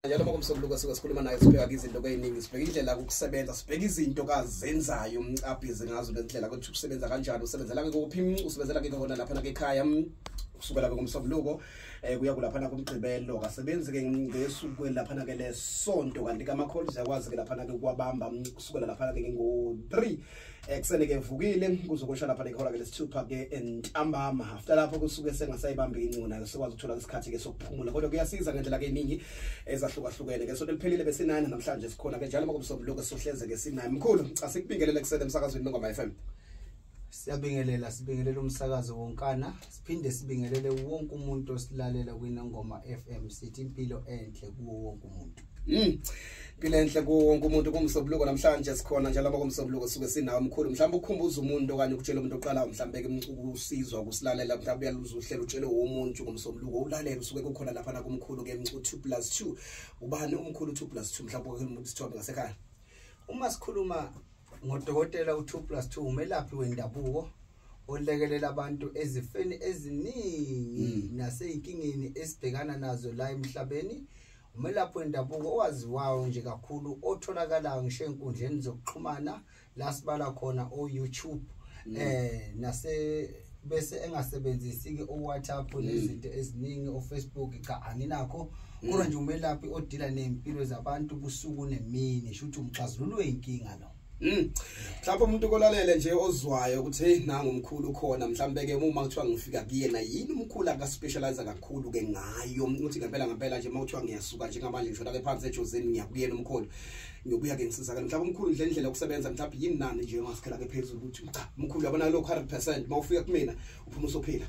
Njalo ngokumsombuluko sikhuluma naye sibheka izinto eziningi sibheka indlela ukusebenza sibheka izinto kazenzayo abhizi ngazo lendlela ukuthi usebenza kanjani usebenzela ke kuphi usebenzela ke khona lapha ekhaya kusukela ke ngomsombuluko kuya kulapha kumgqibelo kasebenzi ke ngesuku lapha ke lesonto kanti kamakholisi yakwazi ke lapha ke kwabamba kusukela lapha ke ngo3 eksene ke vukile kuzokusha lapha ekhora ke lesithupha ke entambama after lapho kusuke sengasayibamba incuna sikwazi ukuthola isikhathi ke sokuphumula kodwa kuyasiza ngendlela ke eningi ezahlukahlukene ke sonto liphelile besinani namhlanje sikhona ke njalo ngokumsombuluko sohleze ke sinani mkhulu asikubingelele kusele emsakazweni ngoma FM. Sibingelela umsakazo wonkana siphinde sibingelele wonke umuntu osilalela kwinongoma FM sithi impilo enhle kuwo wonke umuntu. Impilo enhle kuwo wonke umuntu kumsombuluko namhlanje sikhona njalo ngokumsombuluko suke sinawo mkhulu mhlawumbe ukhumbuza umuntu okanye ukutshela umuntu oqala mhlawumbe ke ukusizwa ukusilalela mhlawumbe uyaluza uhlela utshele umuntu ngomsombuluko ulalela usuke kukhona lapha kumkhulu ke 2+2 ubani umkhulu 2+2 mhlawumbe usithombe ngasekhaya uma sikhuluma ngodokotela u2+2 umelaphi wendabuko olekelela abantu ezifeni eziningi nasey'inkingeni esibhekana nazo la emhlabeni umelaphi wendabuko owaziwayo nje kakhulu otholakala ngisho enkundleni zokuxhumana la sibala khona o-YouTube bese engasebenzisi ke o-WhatsApp nezinto eziningi o-Facebook cha anginakho kodwa nje umelaphi odila nempilo zabantu busuku nemini sho ukuthi umxazululo wenkinga lo. Mhlawumbe umuntu kolalele nje ozwayo ukuthi hey nangu umkhulu khona mhlawumbe ke uma kuthiwa ngifika kuyena yini umkhulu akaspecialize kakhulu ke ngayo ukuthi ngempela nje mawuthiwa ngiyasuka njengamanje ngisho la ke phansi ejozeni ngiyakuyena umkhulu ngiyobuya ke ngisizakala mhlawumbe umkhulu indlela yokusebenza mhlawumbe yini nani nje ngasikhela ke phezulu ukuthi cha umkhulu yabona lo 100% mawufika kumina uphuma usophila.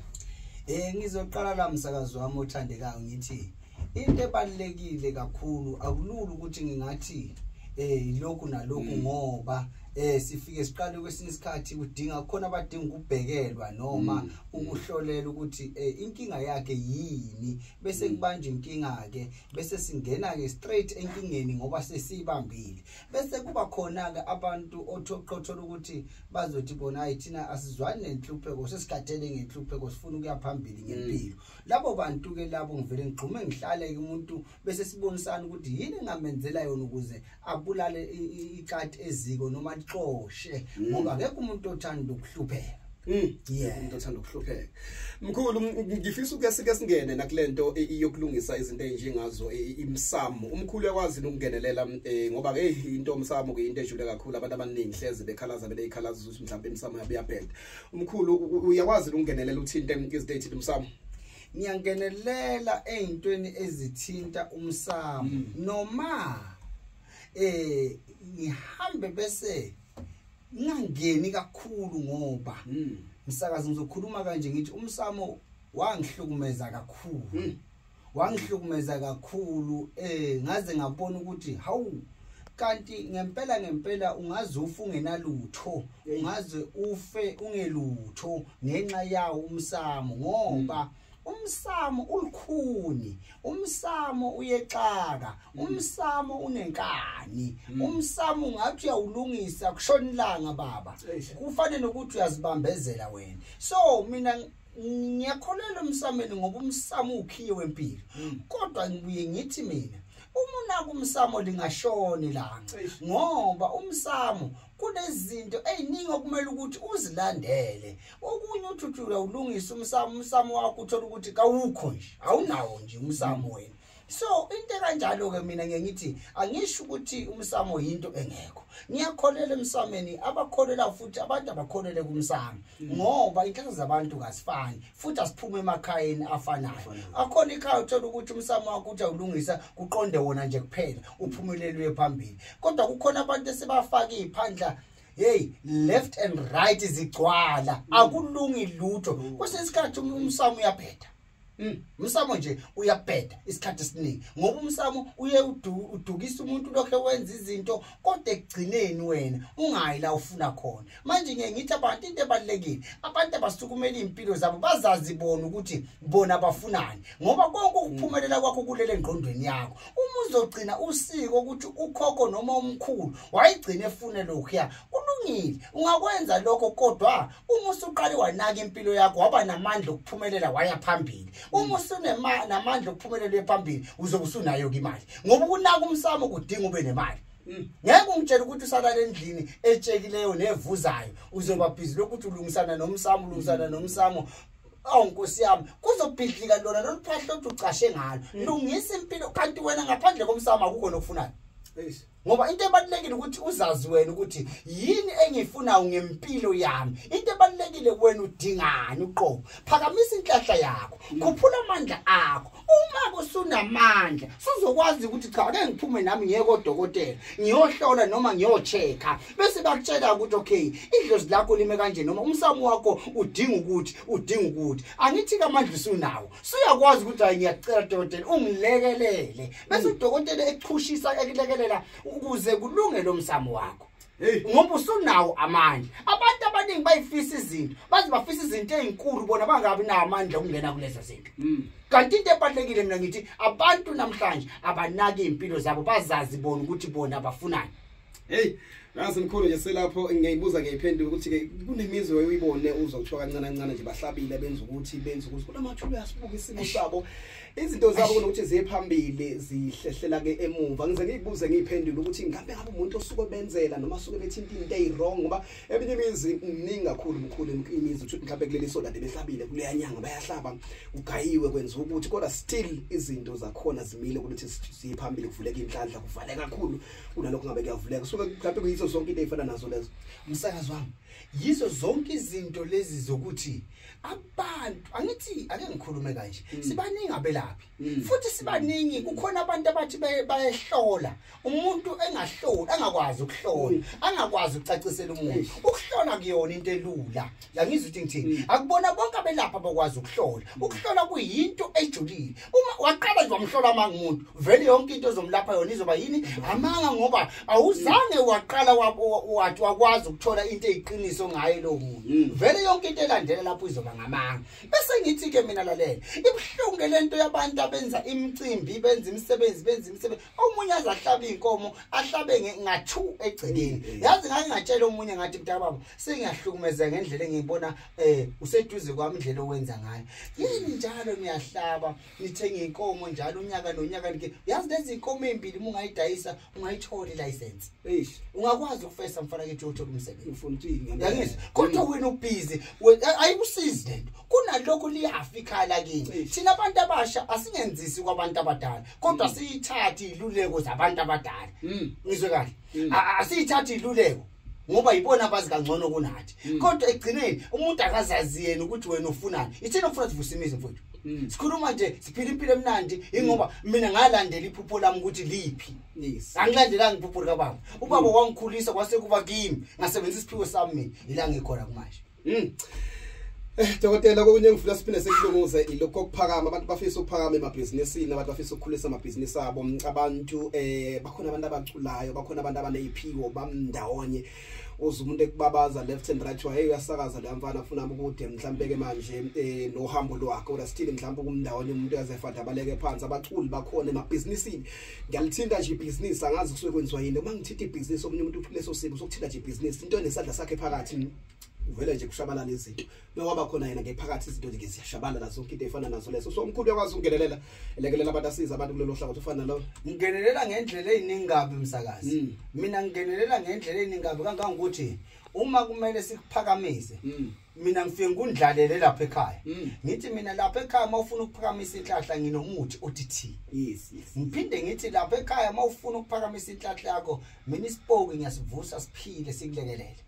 Ngizoqala la msakazo wami othandekayo ngithi into ebalekile kakhulu akulula ukuthi ngingathi lokhu nalokhu ngoba sifike siqale kwesinye isikhathi udinga khona abadinga ukubhekelwa noma ukuhlolela ukuthi inkinga yakhe yini bese kubanje inkinga ke bese singena ke straight enkingeni ngoba sesibambile bese kuba khona ke abantu othoqothola ukuthi bazothi bona ayithina asizwani nenhlupheko sesikhathele ngenhlupheko sifuna ukuya phambili ngempilo labo bantu ke labo ngivele ngigxume ngihlale ke umuntu bese sibonisana ukuthi yini engamenzela yona ukuze abulale ikati eziko noma xoshe ngoba akekho umuntu othanda ukuhlupheka. Umuntu othanda ukuhlupheka. Mkhulu ngifisa ukuthi sike singene nakulento yokulungisa izinto ezinjengazo imsamo. Umkhulu yakwazi ukungenelela ngoba ke into umsamo ke into ejule kakhulu abantu abaningi hleze bekhalaza beyikhalaza ukuthi mhlawumbe imsamo yabe yabheda. Umkhulu uyakwazi ukungenelela uthinte izinto ezithinta umsamo. Ngiyangenelela ezintweni ezithinta umsamo noma ngihambe bese ngingangeni kakhulu ngoba umsakazi ngizokhuluma kanje ngithi umsamo wangihlukumeza kakhulu ngaze ngabona ukuthi hawu kanti ngempela ungaze ufe ungenalutho ungaze ufe ungelutho ngenxa yawo umsamo ngoba umsamo ulukhuni umsamo uyexaka umsamo unenkani umsamo ngathi uyawulungisa kushonilanga baba kufanele ukuthi uyazibambezela wena so mina ngiyakholela umsameni ngoba umsamo ukhiye wempilo kodwa ngibuye ngithi mina umuna kumsamo lingashoni langa ngoba umsamo kunezinto eziningi okumele ukuthi uzilandele okunye uthuthula ulungisa umsamo wakho uthola ukuthi kawukho nje awunawo nje umsamo wena so into kanjalo ke mina ngiyithi angisho ukuthi umsamo yinto engekho ngiyakholela emsameni abakholela futhi abantu abakholele kumsamo ngoba inhlanhla zabantu kasifani futhi asiphuma emakhayeni afanayo akhona ikhaya uthola ukuthi umsamo wakho uthi awulungisa kuqonde wona nje kuphela uphumelelwe phambili kodwa kukhona abantu esebafaka iziphandla hey left and right izigcwala akulungi lutho kwesesikhathi umsamo uyaphetha umsamo nje uyabheda isikhathi esiningi ngoba umsamo uye udukisa umuntu lokho wenza izinto kodwa ekugcineni wena ungayi la ufuna khona manje ngithi abantu into ebalekile abantu abasukumela impilo zabo bazazibona ukuthi bona bafunani ngoba konke ukuphumelela kwakho kulele engqondweni yakho uma uzogcina usiko ukuthi ukhokho noma umkhulu wayigcina efune lokho ya kulungile ungakwenza lokho kodwa uma usuqale wanaka impilo yakho waba namandla okuphumelela waya phambili uma usunamandla okuphumelela phambili uzobe usunayo imali ngoba ukunaka umsamo kudinga ube nemali ngeke ungitshela ukuthi usalala endlini etshekileyo nevuzayo uzoba busy lokuthi ulungisana nomsamo Nkosi yami kuzobhidlika lona loluphahla oducashe ngalo lungisa impilo kanti wena ngaphandle komsamo akukho nokufunayo ngoba into ebalulekile ukuthi uzazi wena ukuthi yini engifunayo ngempilo yami into ebalulekile wena udingani uqobo phakamisa inhlahla yakho kuphula amandla akho uma usunamandla sizokwazi ukuthi cha ake ngiphume nami ngiye kodokotela ngiyohlola noma ngiyochecka bese bakutshela ukuthi okay idlozi lakho lime kanje noma umsamo wakho udinga ukuthi angithi kamandla usunawo suyakwazi ukuthi hayi ngiyacela dokotela ungilekelele bese udokotela echushisa ekulekelela ukuze kulunge lo msamo wakho ngoba usunawo amandla abantu abaningi bayifisa izinto bazi bafisa izinto ezinkulu bona bangabi nawo amandla okungena kulezi zinto kanti into ebalekile mina ngithi abantu namhlanje abanaki impilo zabo bazazi bona ukuthi bona bafunani Ngazi mkhulu nje selapho ngiyibuza ngiyiphendula ukuthi ke kunemizwe uyibone uzokuthiwa kancane nje bahlabile benza ukuthi kunamathuba yasibuka isimo sabo izinto zabo kunokuthi ziye phambili zihlehlela ke emuva ngize ngiyibuze ngiyiphendula ukuthi ngabe umuntu osuke benzela noma suke bethinta into ezirong ngoba eminye imizi iningi kakhulu mkhulu imizi uthi mhlawumbe kuleli soda behlabile kuleya nyanga bayahlaba ugayiwe kwenza ukuthi kodwa still izinto zakhona zimile ukuthi siye phambili kuvuleka inhlanhla kuvaleka kakhulu kunalokho ngabe kuyavuleka suke mhlawumbe kuyizo zonke into ezifana nazo lezo umsakazi wami yizo zonke izinto lezi zokuthi abantu angithi ake ngikhulume kanje sibaningi abelaphi futhi sibaningi kukhona abantu abathi bayehlola umuntu engahloli angakwazi ukuhlola angakwazi ukucacisela umuntu ukuhlola kuyona into elula la ngizwe ukuthi ngithini akubona bonke abelapha bakwazi ukuhlola kuyinto ejulile uma waqala nje wamhlola amangumuntu vele yonke into ozomlapha yona izoba yini amanga ngoba awuzange waqala wathi wakwazi ukuthola into eyiqiniso ngayo lo muntu vele yonke into elandela lapho izoba ngamanga bese ngithi ke mina lalela ibhlungu lento yabantu abenza imicimbi benza imisebenzi omunye azahlaba inkomo ahlabe ngathu egcekeni yazi ngake ngatshela omunye ngathi mntababa sengiyahlukumeza ngendlela engiyibona useduze kwami indlela owenza ngayo yini njalo niyahlaba nithenga inkomo njalo unyaka nonyaka nike yazi lezi inkomo ezimbili ungayidayisa ungayithola ilicense ungakwazi ukufesa mfana ke uthola umsebenzi ufuna ukuthi ngiyangizwa kodwa wena ubhizi ayikusizi lento kunalokho liyafikala kini thina abantu abasha asingenzisi kwabantu abadala kodwa siyithatha iluleko zabantu abadala ngizwe kahle asiyithatha iluleko ngoba yibona bazi kangcono kunathi kodwa egcineni umuntu akazazi yena ukuthi wena ufunani ithina ufuna sivusimize mfowethu sikhuluma nje siphila impilo emnandi ingoba mina ngalandela iphupho lami ukuthi liphi angilandelanga iphupho lika baba ubaba wangikhulisa kwase kuba kimi ngasebenzisa isiphiwo sami mina ila ngikhona kumanje Dokotela kokunye ngifuna siphinde sekulunguze ilokho okuphakama abantu bafisa ukuphakama emabhizinisini abantu bafisa ukukhulisa amabhizinisi abo abantu bakhona abantu abaculayo bakhona abantu abaneziphiwo bamndawonye uzumuntu ekubabaza left and right hey uyasakaza la mfana afuna ukuthi mhlambe ke manje nohambo lwakhe ora still mhlambe kumndawonye umuntu yazefada abaleke phansi abaculi bakhona emabhizinisini ngiyalithinta nje ibusiness angazi kusuke kwenziwa yini uma ngithinta ibusiness omunye umuntu uphile sosibo sokuthinta nje ibusiness into enesandla sakhe phakathi uvela nje kushabalala izinto bewaba khona yena ngephakathi izinto nje ziyashabalala zonke into efana nazo leso so umkhulu yakwazi ungenelela elekelela abantu asiza abantu kulelo hlangothi ufana lo ngingenelela ngendlela eziningabi umsakazi mina ngingenelela ngendlela eziningabi kangangokuthi uma kumele sikuphakamise mina ngifike ngundlalele lapha ekhaya ngithi mina lapha ekhaya mawufuna ukuphakamisa inhlahla nginomuthi othi yes ngiphinde ngithi lapha ekhaya mawufuna ukuphakamisa inhlahla yakho mina isipoki ngiyasivusa siphile sikulekelele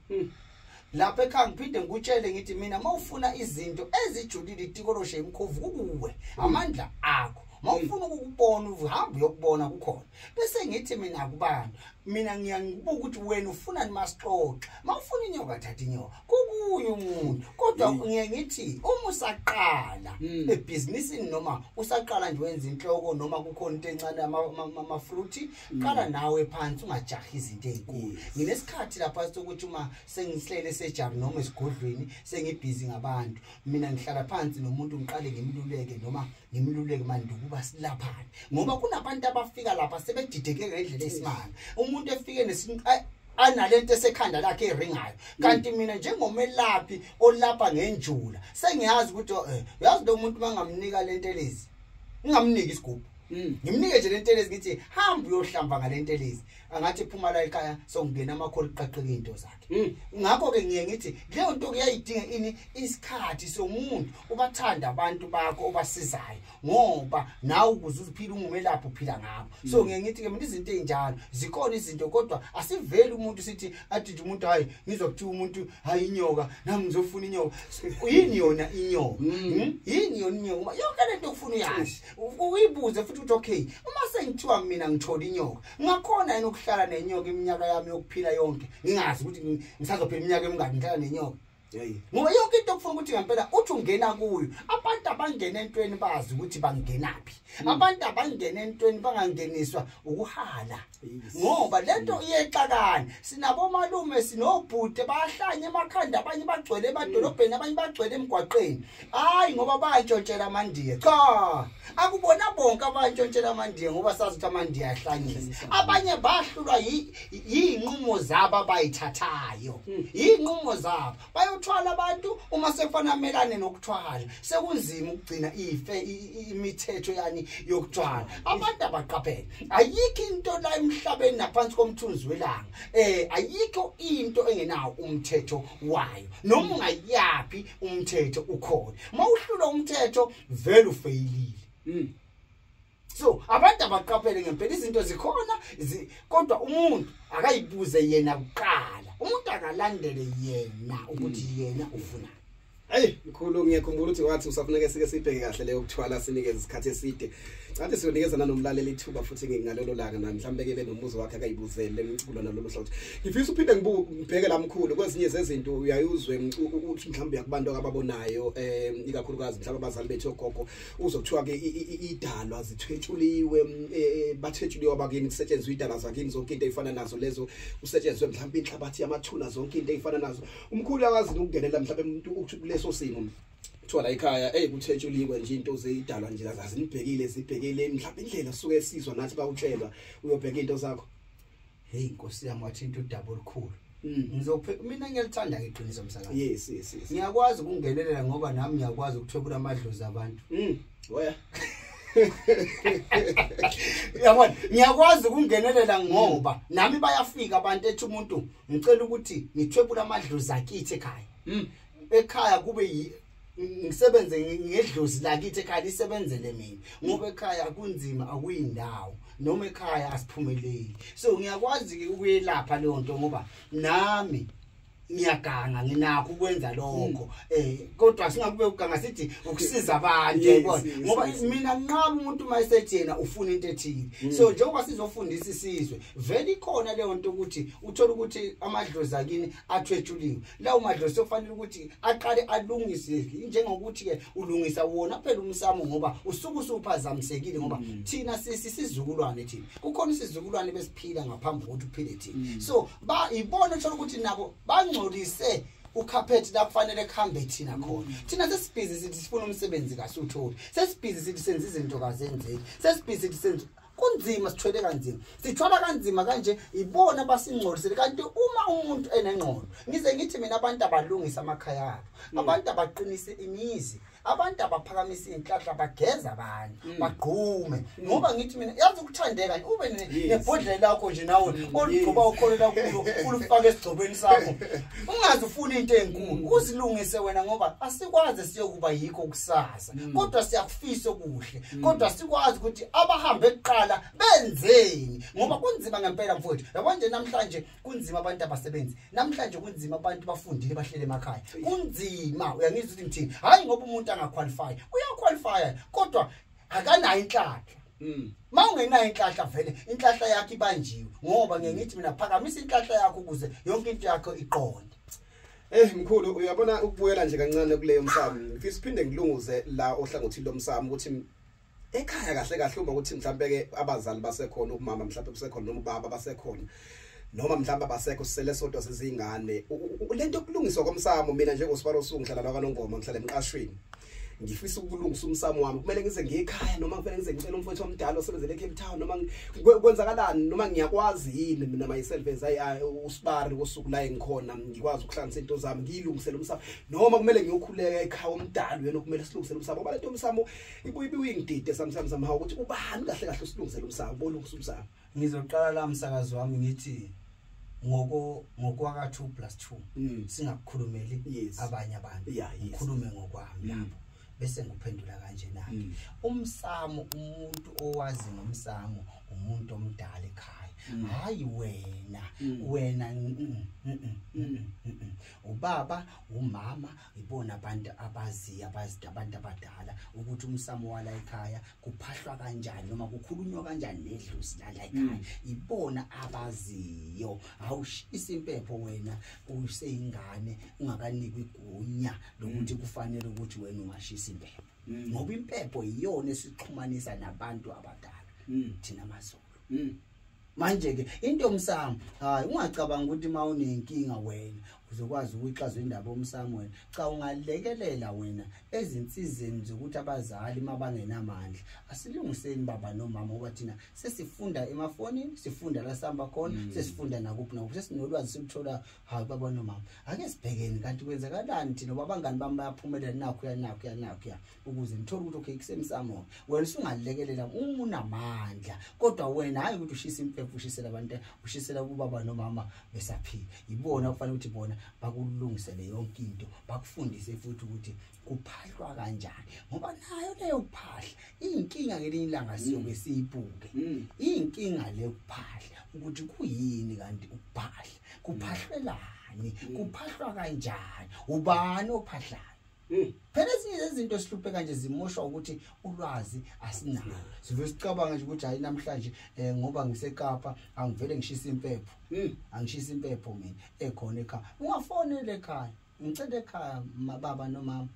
lapha ekhaya ngiphinde ngikutshele ngithi mina mawufuna izinto ezijulile itikoloshe imkhovu kuwe amandla akho mawufuna ukubona uhambe uyokubona kukhona bese ngithi mina kubantu mina ngiyangibuka ukuthi wena ufuna nimasixoxa mawufuna inyoka thatha inyoka kukuye umuntu kodwa ngithi uma usaqala ebusinessini noma usaqala nje wenza inhloko noma kukhona into encane ama fruit qala nawe phansi ungajahi izinto ezinkulu nginesikhathi lapha sokuthi uma sengihlele sejabu noma esigodlweni sengibhizi ngabantu mina ngihlala phansi nomuntu ngiqale ngimluleke noma ngimluleke manje ukuba silaphane ngoba kunabantu abafika lapha sebedideke ngendlela esimanga umuntu efike analento esekhanda lakhe eringayo kanti mina njengomelaphi olapha ngenjula sengiyazi ukuthi uyazi lo muntu mangamnika lento lezi ngingamniki isigubhu ngimnike nje lento lezi ngithi hamba uyohlamba ngalento lezi angathi phuma la ekhaya sokungena amakholi qaqeke into zakhe ngakho ke ngiye ngithi leyo nto kuyayidinga ini isikhathi somuntu ubathanda abantu bakho obasizayo ngoba nawe ukuze uziphile ungumelaphi uphila ngabo so ngiye ngithi ke mina izinto ezinjalo zikhona izinto kodwa asiveli umuntu sithi athi nje umuntu hayi ngizokuthiwa umuntu hayi inyoka nami ngizofuna inyoka yini yona inyoka yini yona inyoka yonke lento ufuna uyazi uyibuze futhi uthi okay uma sengithiwa mina ngithola inyoka ngakhona yini ukuhlala nenyoka iminyaka yami yokuphila yonke ngingazi ukuthi ngisazophila iminyaka emingaki ngihlala nenyoka ngoba yonke into okufuna ukuthi ngempela uthi ungena kuyo abantu abangena entweni bazi ukuthi bangenaphi abantu abangena entweni bangangeniswa ukuhala ngoba lento iyexakana sinabo malume sinobhude bahlanye emakhanda abanye bagcwele emadolobheni abanye bagcwele emgwaqeni hayi ngoba bayantshontshelwa amandiya cha akubona bonke abantshontshelwa amandiya ngoba sazi ukuthi amandiya ahlanyisa abanye bahlulwa yinqumo zabo abayithathayo yinqumo zabo bayothwala abantu uma sefana melane nokuthwala sekunzima ukugcina imithetho yani yokuthwala abantu abaqaphela ayikho into la emhlabeni naphansi komthunzi welanga ayikho into engenawo umthetho wayo noma ungayapi umthetho ukhona mawuhlula umthetho vele ufeyilile so abantu abaqaphele ngempela izinto zikhona kodwa umuntu akayibuze yena kuqala umuntu akalandele yena ukuthi yena ufuna hey mkhulu ngiyakhumbula ukuthi wathi usafuneka sike sibheke kahle leyo kuthwala sinikeze isikhathi eside ngathi siyonikeza nanomlaleli ithuba futhi ngingalelo langa na mhlambe ke benombuzo wakhe akayibuzele emculo nalolu hlobo ngifisa uphinde ngibheke la mkhulu kwezinye zezinto uyayuzwe uthi mhlambe yakubantu ababonayo ikakhulukazi mhlambe abazali bethu ogogo uzokuthiwa ke idalwa zithwetshuliwe bathwetshuliwe abakini kusetshenziswa idalwa zakini zonke into ezifana nazo lezo kusetshenziswe mhlambe inhlabathi yamathuna zonke into ezifana nazo umkhulu akazi ukungenela mhlambe umuntu ukuleso simo thola ekhaya kuthetshuliwe nje into zeyidalwa nje azinibhekile zibhekele mhlawumbe indlela suke esizwa nathi bawutshelwa uyobheka into zakho hey inkosi yami wathi into double cool mina ngiyalithanda iqiniso msakazi yes ngiyakwazi ukungenelela ngoba nami ngiyakwazi ukuthwebula amadlozi abantu oya yabona ngiyakwazi ukungenelela ngoba nami bayafika abantu ethi umuntu ngicela ukuthi ngithwebula amadlozi akithi ekhaya kube ngisebenze ngedlozi lakithi ekhaya lisebenzele mina ngoba ekhaya kunzima akuyindawo noma ekhaya asiphumeleli so ngiyakwazi ukuyelapha leyo nto ngoba nami ngiyaganga nginakho ukwenza lokho kodwa singakube uganga sithi ukusiza abantu yabona ngoba mina nqaba umuntu mayisethi yena ufuna into ethile so njengoba sizofundisa isizwe vele ikhona leyo nto ukuthi uthola ukuthi amadlozi akini athwetshuliwe lawo madlozi sofanele ukuthi aqale alungise njengokuthi ke ulungisa wona phela umsamo ngoba usuku usuphazamisekile ngoba thina sisizukulwane thina kukhona isizukulwane besiphila ngaphambi kokuthi uphile thina so ibona uthola ukuthi nabo ngcolise ukhaphethi la kufanele kuhambe thina khona thina sesibhizi sithi sifuna umsebenzi kaSutholi sesibhizi sithi senza izinto kazenzeki sesibhizi sithi senza kunzima sithwele kanzima sithwala kanzima kanje ibona basingcolisele kanti uma umuntu enengqondo ngize ngithi mina abantu abalungisa amakhaya abo abantu abaqinise imizi abantu abaphakamisa inhlahla bageza abantu bagqume ngoba ngithi mina yazi ukuthandeka ube nebhodlela lakho nje nawe olugcoba ukholela kulo ulufake esigcobeni sakho ungazi ufuna into enkulu uzilungise wena ngoba asikwazi siyokuba yikho kusasa kodwa siyakufisa okuhle kodwa sikwazi ukuthi abahambe eqala benzeni ngoba kunzima ngempela mfowethu yabo nje namhlanje kunzima abantu abasebenzi namhlanje kunzima abantu bafundile bahlele emakhaya kunzima uyangizwa ukuthi ngithini hayi ngoba umuntu angaqualify uyaqualify kodwa akanayo inhlahla mawungenayo inhlahla vele inhlahla yakhe ibanjiwe ngoba ngithi mina phakamisa inhlahla yakho ukuze yonke into yakho iqonde mkhulu uyabona ukubuyela nje kancane kuleyo msamo ngifisa iphinde ngilunguze la ohlangothini lomsamo ukuthi ekhaya kahle kahle uma ukuthi mhlambe ke abazali basekhona umama mhlambe kusekhona noma ubaba basekhona noma mhlambe abasekho sisele sodwa sezingane lento kulungiswa komsamo mina njengosipalo sungihlala la kaNongoma ngihlala emqashweni ngifisa ukulungisa umsamo wami kumele ngize ngekhaya noma kufanele ngize ngicela umfowethu omdala osebenzele eCape Town noma kwenzakalani noma ngiyakwazi yini mina myself as usibari wosuku la engikhona ngikwazi ukuhlanganisa into zami ngilungisele umsamo noma kumele ngiyokhuleka ekhaya omdala yena kumele silungisele umsamo ngoba lento umsamo ibuye uyingidide somehow ukuthi ubani kahle kahle usilungisele umsamo bolungisa umsamo. Ngizoqala la umsakazi wami ngithi ngokwaka 2+2 singakukhulumeli abanye abantu ukhulume ngokwami lapho bese ngiphendula kanje nami umsamo umuntu owazi ngomsamo umuntu omdala ekhaya hayi wena ubaba umama ibona abantu abazi abantu abadala ukuthi umsamo wala ekhaya kuphahlwa kanjani noma kukhulunywa kanjani nedlusi la ekhaya ibona abaziyo awushisa impepho wena useyingane ungakanikwa igunya lokuthi kufanele ukuthi wena ungashisa impepho ngoba impepho iyona esixhumanisa nabantu abadala thina maZulu. Manje ke into yomsamo hayi ungacabanga ukuthi mawunenkinga wena uzokwazi ukuyixazwa indaba yomsamo wena cha ungalekelela wena ezinsizeni zokuthi abazali mabangenamandla asilungiseni baba nomama ngoba thina sesifunda emafonini sifunda la sihamba khona sesifunda nakuphi nakuphi sesinolwazi siluthola hayi baba nomama ake sibhekeni kanti kwenzakalani thina abangani bami bayaphumelela nakho ukuze ngithole ukuthi okay kusemsamo wena usungalekelela unamandla kodwa wena hayi ukuthi ushisa impepho ushisela abantu ushisela kubaba nomama besaphila ibona kufanele ukuthi bona bakulungisele yonke into bakufundise futhi ukuthi kuphahlwa kanjani ngoba nayo leyo kuphahla inkinga ngelinye ilanga siyobe siyibuke inkinga le kuphahla ukuthi kuyini kanti ukuphahla kuphahlelani kuphahlwa kanjani ubani ophahlayo phela ezinye izinto sihluphe kanje zimoshwa ukuthi ulwazi asinalo sive sicabanga nje ukuthi hayi namhlanje ngoba ngiseKapa angivele ngishisa impepho angishisa impepho mina ekhona ekhaya ungafonela ekhaya ngicela ekhaya baba nomama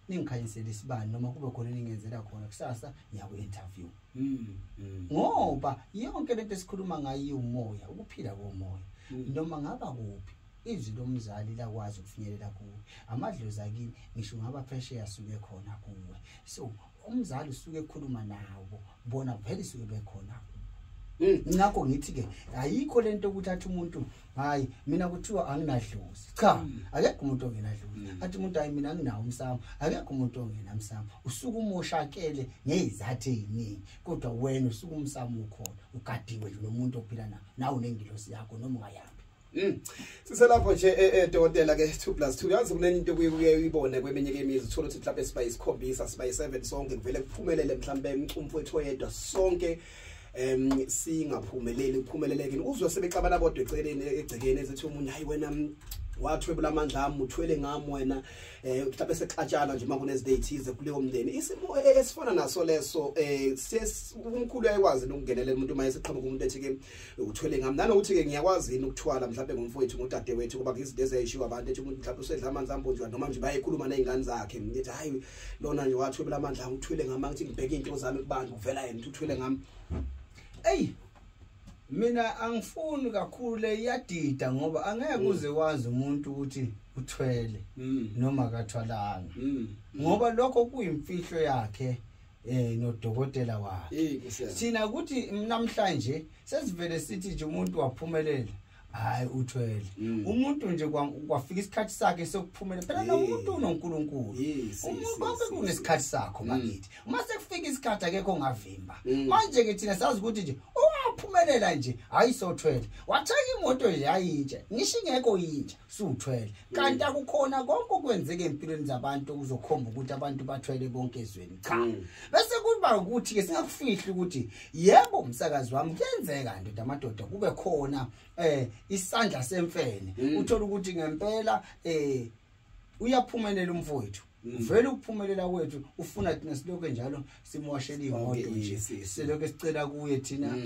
ningikhanyisele isibani noma kube khona ningenzela khona kusasa ngiyaku interview ngoba yonke lento esikhuluma ngayo umoya ukuphila komoya noma ngaba kuphi izwi lomzali lakwazi ukufinyelela kuwe amadlozi akini ngisho ngaba phesheya suke khona kuwe so umzali usuke ekhuluma nawo bona vele suke bekhona ngakho ngithi ke ayikho lento ukuthi athi umuntu hayi mina kuthiwa anginadlozi cha akekho umuntu ongenadlozi athi umuntu hayi mina nginawo umsamo akekho umuntu ongenamsamo usuke umoshakele ngezathu eziningi kodwa wena usuke umsamo ukhona ugadiwe nje nomuntu ophila nawe unengilosi yakho noma ungayaphi. Siselapho nje dokotela ke 2+2 yazi kunento kuye uyibone kweminye ke imizi uthola ukuthi mhlawumbe siba isikhombisa siba i7 sonke kuvele kuphumelele mhlawumbe umfowethu oyedwa sonke singaphumeleli kuphumeleleke uzwe sebexabana bodwa egcekeni ezithi umuntu hayi wena wathwebula amandla ami uthwele ngami wena mhlawumbe sexatshana nje makunezidate kuleyo mndeni isimo esifana naso leso umkhulu uyakwazi ukungenelela umuntu maye seqhamuka umuntu ethi ke uthwele ngami nanokuthi ke ngiyakwazi ukuthwala mhlawumbe ngumfowethu ngudade wethu kuba izinto ezayishiwa abantu ethi umuntu mhlawumbe usedla amanzi ambonjwa noma nje bayekhuluma nezingane zakhe ngithi hayi lona nje wathwebula amandla ami uthwele ngami ngithi ngibheke into zami kubantu kuvela yena uthwele ngami mina angifuni kakhulu le iyadida ngoba angeke uze wazi umuntu ukuthi uthwele noma akathwalanga ngoba lokho kuyimfihlo yakhe nodokotela wakhe sina ukuthi namhlanje sesivele sithi nje umuntu waphumelela hayi uthwele umuntu nje kwafika isikhathi sakhe sokuphumelela phela nomuntu unoNkulunkulu umuntu konke kunesikhathi sakho bakithi uma sekufika isikhathi akekho ongavimba manje ke thina sazi ukuthi nje uphumelela nje hayi sothwele wathenga imoto nje ayintsha ngisho ingekho yintsha suthwele kanti akukhona konke okwenzeke empilweni zabantu uzokhomba ukuthi abantu bathwele bonke ezweni cha bese kuba ukuthi ke singakufihli ukuthi yebo umsakazi wami kuyenzeka ndoda amadoda kube khona isandla semfene uthola ukuthi ngempela uyaphumelela umfowethu vele ukuphumelela kwethu ufuna thina siloke njalo simoshela imoto nje siloke sicela kuye thina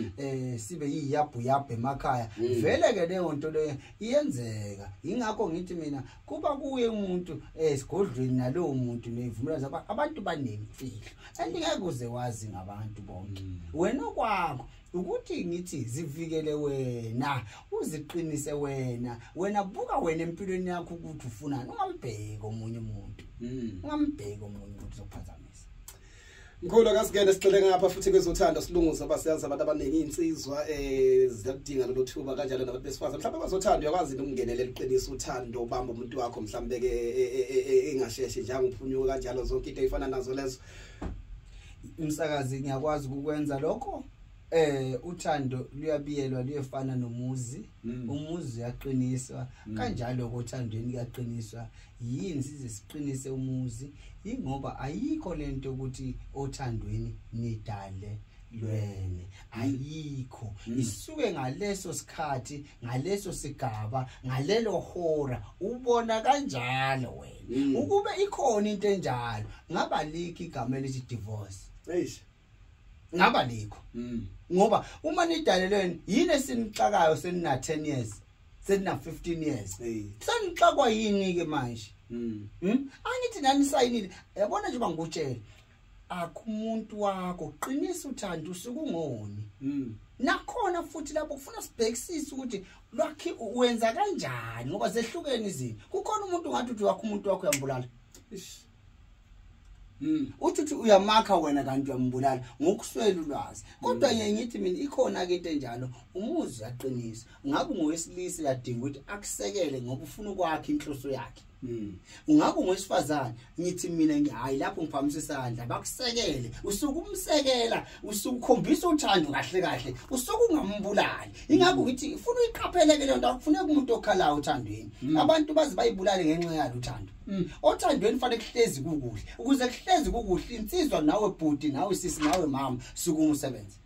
sibe yiyabhu emakhaya vele ke leyo nto leyo iyenzeka ingakho ngithi mina kuba kuye umuntu esigodlweni nalowo muntu nevumela abantu banemfihlo andingeke uze wazi ngabantu bonke wena kwakho ukuthi ngithi zivikele wena uziqinise wena buka wena empilweni yakho ukuthi ufunani ungambheki omunye umuntu ungambheki omunye umuntu zokuphazamisa. Mkhulu akasingene sicele ngapha futhi kwezothando silunguza basiyazi abantu abaningi insizwa ziyadinga lolu thuba kanjalo nabantu besifazane mhlawumbe bazothanda uyakwazi ukungenelela iqinisa uthando ubamba umuntu wakho mhlawumbe ke engasheshe njalo ngiphunyuka kanjalo zonke into ezifana nazo lezo. Umsakazi ngiyakwazi ukwenza lokho. Uthando luyabiyelwa luyefana nomuzi. Umuzi uyaqiniswa kanjalo kothandweni kuyaqiniswa. Yini size siqinise umuzi ingoba ayikho lento ukuthi othandweni nidale lwene ayikho. Isuke ngaleso sikhathi ngaleso sigaba ngalelo hora ubona kanjalo wena ukube ikhona into enjalo ngaba likho igama elithi divorce. Ngaba likho ngoba uma nidalelweni yini esinixakayo senina 10 years senina 15 years sanixakwa yini ke manje angithi nani sayinile yabona nje bangikutshela akumuntu wakho qinisa uthando usuku ungoni nakhona futhi lapho kufuna sibhekisisa ukuthi lwakhi wenza kanjani ngoba zehlukene izinto kukhona umuntu ngathi uthi wakho umuntu wakho uyambulala uthi uyamakha wena kanti uyambulala ngokuswela ulwazi kodwa yena ngithi mina ikhona ke into enjalo umuzi yaqinisa ngabe ngowesilisa yadinga ukuthi akusekele ngoba ufuna ukwakha inhloso yakhe ungabe ngowesifazane ngithi mina hayi lapho ngiphakamisa isandla bakusekele usuku umsekela usuku ukhombisa uthando kahle usuku ungambulali ingabe ukuthi ufuna uyiqapheleke le nto akufuneka umuntu okhalayo uthandweni abantu bazi bayibulale ngenxa yalo uthando othandweni fanele kuhlezi kukuhle ukuze kuhlezi kukuhle insizwa nawe bhuti nawe sisi nawe mama suku umsebenzi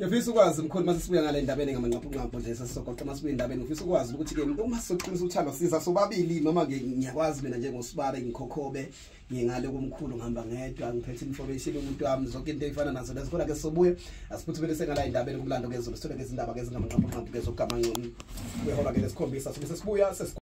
Ngifisa ukwazi mkhulu mase sibuya ngale ndabeni ngamanqapho nje sesizogoqa masibuya indabeni ngifisa ukwazi ukuthi ke uma soqinisa uthando siza sobabili noma ke ngiyakwazi mina njengosibaba ngikhokhobe ngingale kumkhulu ngihamba ngedwa ngiphethe information umuntu wami zonke into ezifana nazo lezo kodwa ke sobuye asiphuthumele sengala indabeni kumlando kezolo sithole ke izindaba ke zingamanqapho ke zokugama ngqondo kwehola ke lesikhombisa sibuya